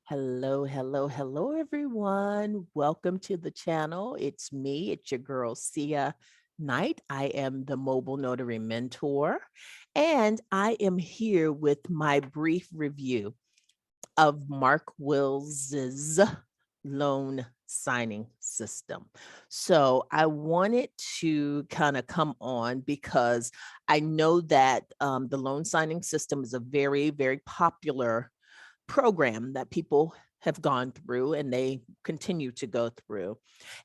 Hello, hello, hello, everyone. Welcome to the channel. It's me, it's your girl, Sia Knight. I am the mobile notary mentor, and I am here with my brief review of Mark Wills's loan signing system. So I wanted to kind of come on because I know that the loan signing system is a very, very popular program that people have gone through and they continue to go through,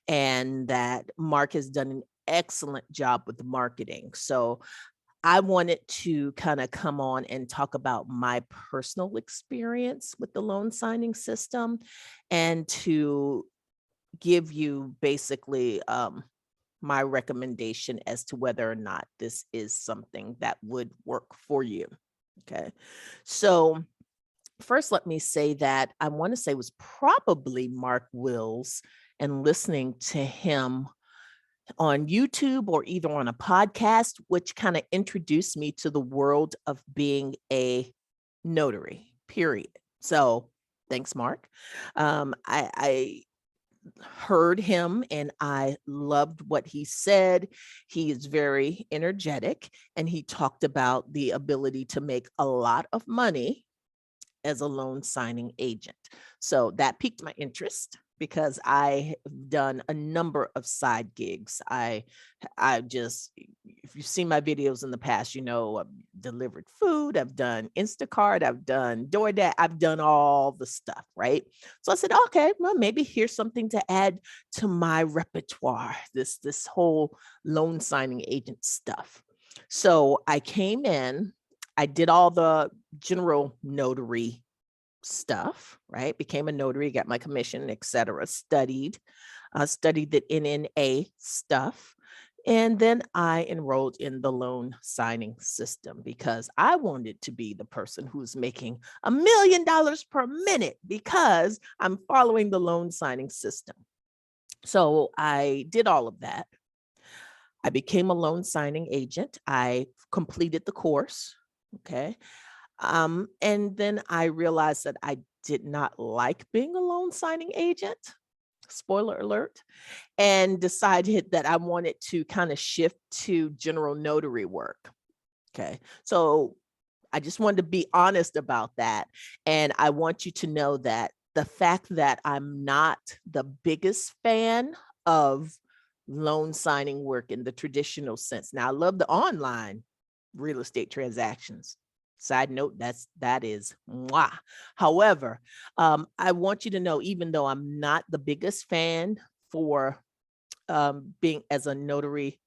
and that Mark has done an excellent job with the marketing. So I wanted to kind of come on and talk about my personal experience with the loan signing system and to give you basically my recommendation as to whether or not this is something that would work for you. Okay. So first, let me say that I want to say it was probably Mark Wills, and listening to him on YouTube or either on a podcast, which kind of introduced me to the world of being a notary, period. So thanks, Mark. I heard him and I loved what he said. He is very energetic and he talked about the ability to make a lot of money as a loan signing agent. So that piqued my interest because I have done a number of side gigs. I just, if you've seen my videos in the past, you know, I've delivered food, I've done Instacart, I've done DoorDash, I've done all the stuff, right? So I said, okay, well, maybe here's something to add to my repertoire, this whole loan signing agent stuff. So I came in, I did all the general notary stuff, right? Became a notary, got my commission, etc. Studied the NNA stuff. And then I enrolled in the loan signing system because I wanted to be the person who's making $1 million per minute because I'm following the loan signing system. So I did all of that. I became a loan signing agent. I completed the course. Okay. And then I realized that I did not like being a loan signing agent, spoiler alert, and decided that I wanted to kind of shift to general notary work. Okay. So I just wanted to be honest about that. And I want you to know that the fact that I'm not the biggest fan of loan signing work in the traditional sense. Now, I love the online real estate transactions. Side note, that is mwah. However, I want you to know, even though I'm not the biggest fan for being as a notary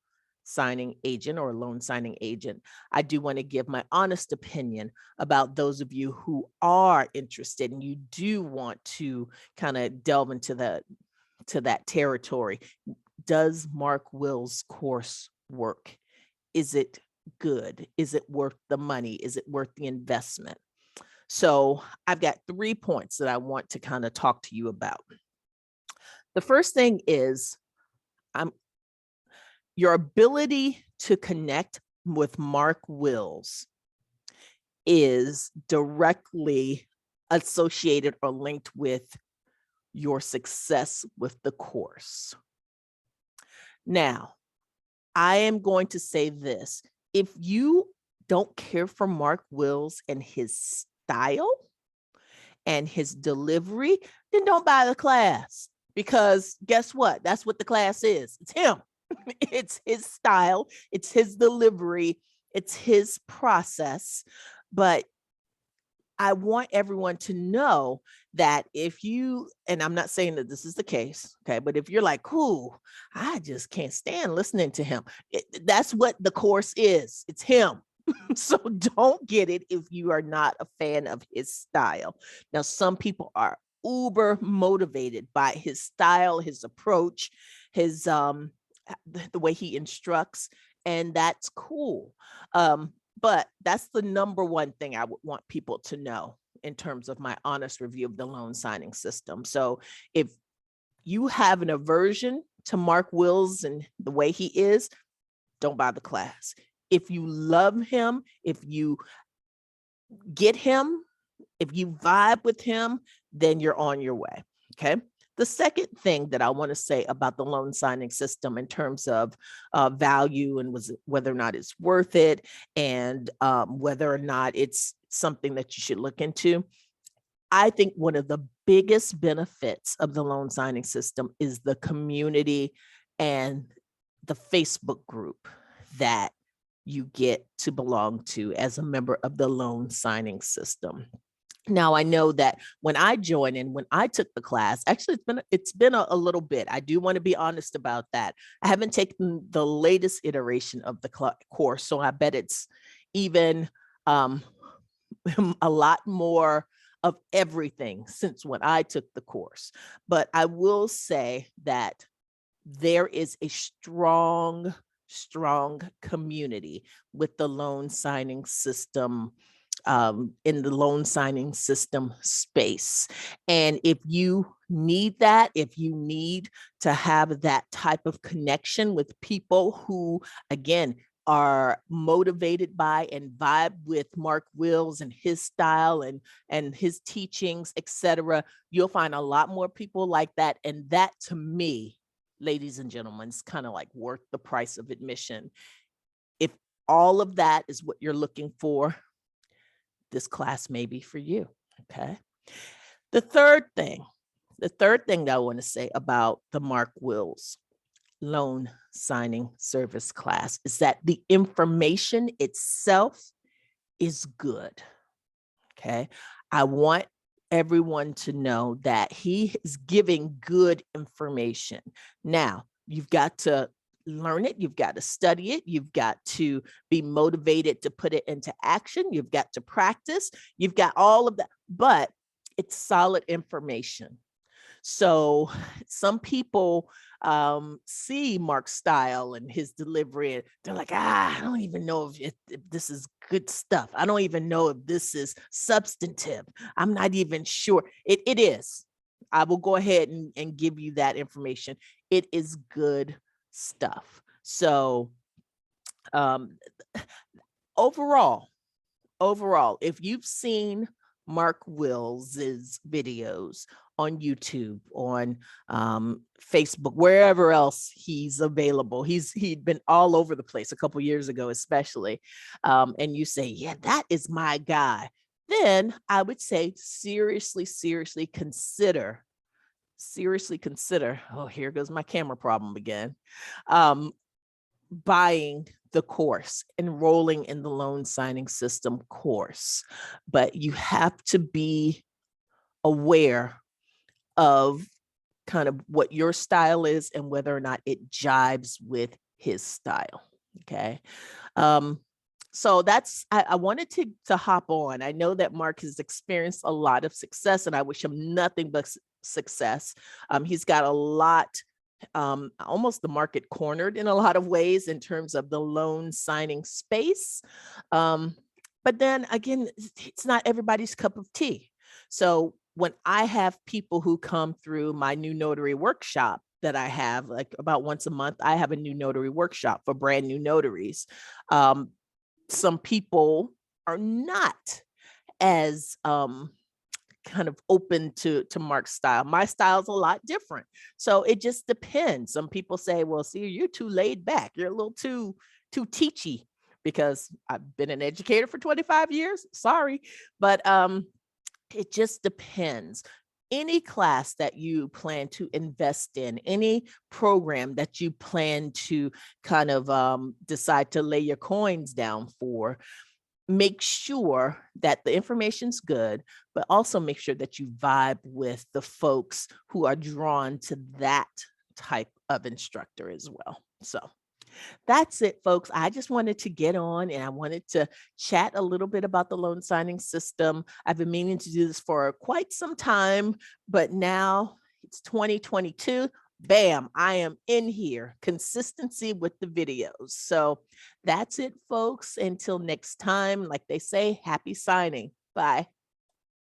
signing agent or loan signing agent, I do want to give my honest opinion about those of you who are interested and you do want to kind of delve into that territory. Does Mark Will's course work? Is it good? Is it worth the money? Is it worth the investment? So I've got 3 points that I want to kind of talk to you about. The first thing is your ability to connect with Mark Wills is directly associated or linked with your success with the course. Now, I am going to say this. If you don't care for Mark Wills and his style and his delivery, then don't buy the class. Because guess what? That's what the class is. It's him. It's his style. It's his delivery. It's his process. But I want everyone to know that if you, and I'm not saying that this is the case, okay, but if you're like, cool, I just can't stand listening to him, that's what the course is. It's him. So don't get it if you are not a fan of his style. Now, some people are uber motivated by his style, his approach, his the way he instructs, and that's cool. But that's the number one thing I would want people to know in terms of my honest review of the loan signing system. So if you have an aversion to Mark Wills and the way he is, don't buy the class. If you love him, if you get him, If you vibe with him, then you're on your way. Okay. The second thing that I want to say about the loan signing system in terms of value and whether or not it's worth it, and whether or not it's something that you should look into, I think one of the biggest benefits of the loan signing system is the community and the Facebook group that you get to belong to as a member of the loan signing system. Now, I know that when I joined and when I took the class, actually, it's been a little bit. I do want to be honest about that. I haven't taken the latest iteration of the course, so I bet it's even a lot more of everything since when I took the course. But I will say that there is a strong community with the loan signing system, in the loan signing system space. And if you need that, if you need to have that type of connection with people who, again, are motivated by and vibe with Mark Wills and his style and his teachings, etc., you'll find a lot more people like that. And that, to me, ladies and gentlemen, is kind of like worth the price of admission. If all of that is what you're looking for, this class may be for you. Okay. The third thing that I want to say about the Mark Wills loan signing service class is that the information itself is good. Okay. I want everyone to know that he is giving good information. Now, you've got to learn it. You've got to study it. You've got to be motivated to put it into action. You've got to practice. You've got all of that, but it's solid information. So some people see Mark's style and his delivery, and they're like, I don't even know if this is good stuff. I don't even know if this is substantive. I'm not even sure. It is. I will go ahead and give you that information. It is good stuff. So overall, if you've seen Mark Wills's videos on YouTube, on Facebook, wherever else he's available, he'd been all over the place a couple years ago, especially, and you say, yeah, that is my guy, then I would say seriously consider, oh, here goes my camera problem again, buying the course, enrolling in the loan signing system course. But you have to be aware of kind of what your style is and whether or not it jives with his style. Okay. So that's, I wanted to hop on. I know that Mark has experienced a lot of success and I wish him nothing but success. He's got a lot, almost the market cornered in a lot of ways in terms of the loan signing space. But then again, it's not everybody's cup of tea. So when I have people who come through my new notary workshop that I have, like about once a month, I have a new notary workshop for brand new notaries. Some people are not as kind of open to Mark's style. My style is a lot different. So it just depends. Some people say, well, see, you're too laid back. You're a little too teachy, because I've been an educator for 25 years. Sorry. But it just depends. Any class that you plan to invest in, any program that you plan to kind of decide to lay your coins down for, make sure that the information's good, but also make sure that you vibe with the folks who are drawn to that type of instructor as well. So that's it, folks. I just wanted to get on and I wanted to chat a little bit about the loan signing system. I've been meaning to do this for quite some time, but now it's 2022. Bam, I am in here. Consistency with the videos. So that's it, folks. Until next time, like they say, happy signing. Bye.